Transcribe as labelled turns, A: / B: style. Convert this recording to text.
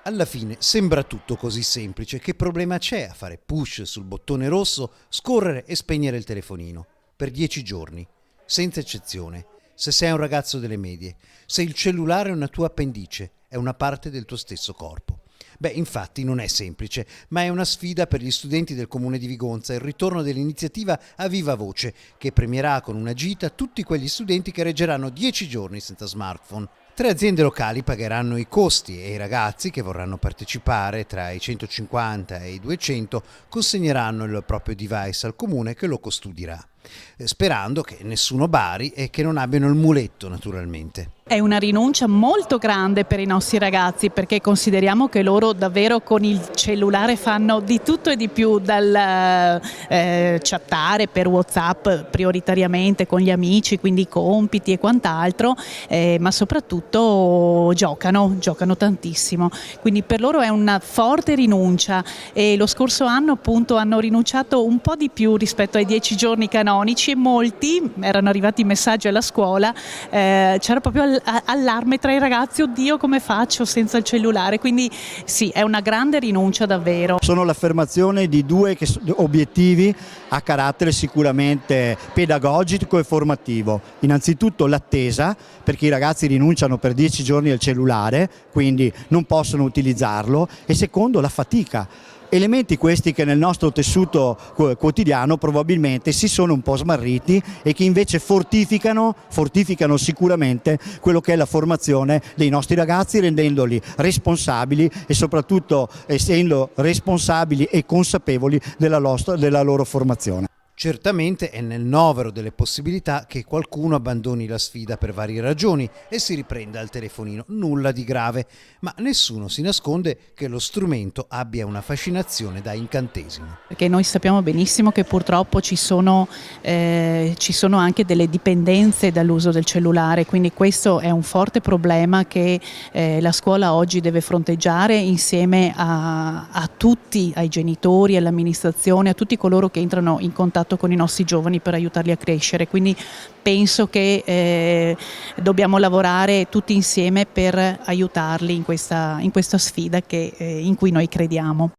A: Alla fine sembra tutto così semplice, che problema c'è a fare push sul bottone rosso, scorrere e spegnere il telefonino? Per 10 giorni, senza eccezione. Se sei un ragazzo delle medie, se il cellulare è una tua appendice, è una parte del tuo stesso corpo. Beh, infatti non è semplice, ma è una sfida per gli studenti del comune di Vigonza, il ritorno dell'iniziativa a viva voce, che premierà con una gita tutti quegli studenti che reggeranno 10 giorni senza smartphone. 3 aziende locali pagheranno i costi e i ragazzi che vorranno partecipare, tra i 150 e i 200, consegneranno il proprio device al comune che lo custodirà, sperando che nessuno bari e che non abbiano il muletto, naturalmente.
B: È una rinuncia molto grande per i nostri ragazzi, perché consideriamo che loro davvero con il cellulare fanno di tutto e di più, dal chattare per WhatsApp prioritariamente con gli amici, quindi compiti e quant'altro, ma soprattutto giocano tantissimo, quindi per loro è una forte rinuncia. E lo scorso anno appunto hanno rinunciato un po' di più rispetto ai 10 giorni canonici, e molti, erano arrivati messaggi alla scuola, c'era proprio allarme tra i ragazzi: oddio, come faccio senza il cellulare? Quindi sì, è una grande rinuncia davvero.
C: Sono l'affermazione di due obiettivi a carattere sicuramente pedagogico e formativo. Innanzitutto l'attesa, perché i ragazzi rinunciano per 10 giorni al cellulare, quindi non possono utilizzarlo, e secondo la fatica. Elementi questi che nel nostro tessuto quotidiano probabilmente si sono un po' smarriti e che invece fortificano sicuramente quello che è la formazione dei nostri ragazzi, rendendoli responsabili e soprattutto essendo responsabili e consapevoli della loro formazione.
A: Certamente è nel novero delle possibilità che qualcuno abbandoni la sfida per varie ragioni e si riprenda al telefonino, nulla di grave, ma nessuno si nasconde che lo strumento abbia una fascinazione da incantesimo.
B: Perché noi sappiamo benissimo che purtroppo ci sono anche delle dipendenze dall'uso del cellulare, quindi questo è un forte problema che la scuola oggi deve fronteggiare insieme a tutti, ai genitori, all'amministrazione, a tutti coloro che entrano in contatto con i nostri giovani per aiutarli a crescere. Quindi penso che dobbiamo lavorare tutti insieme per aiutarli in questa sfida in cui noi crediamo.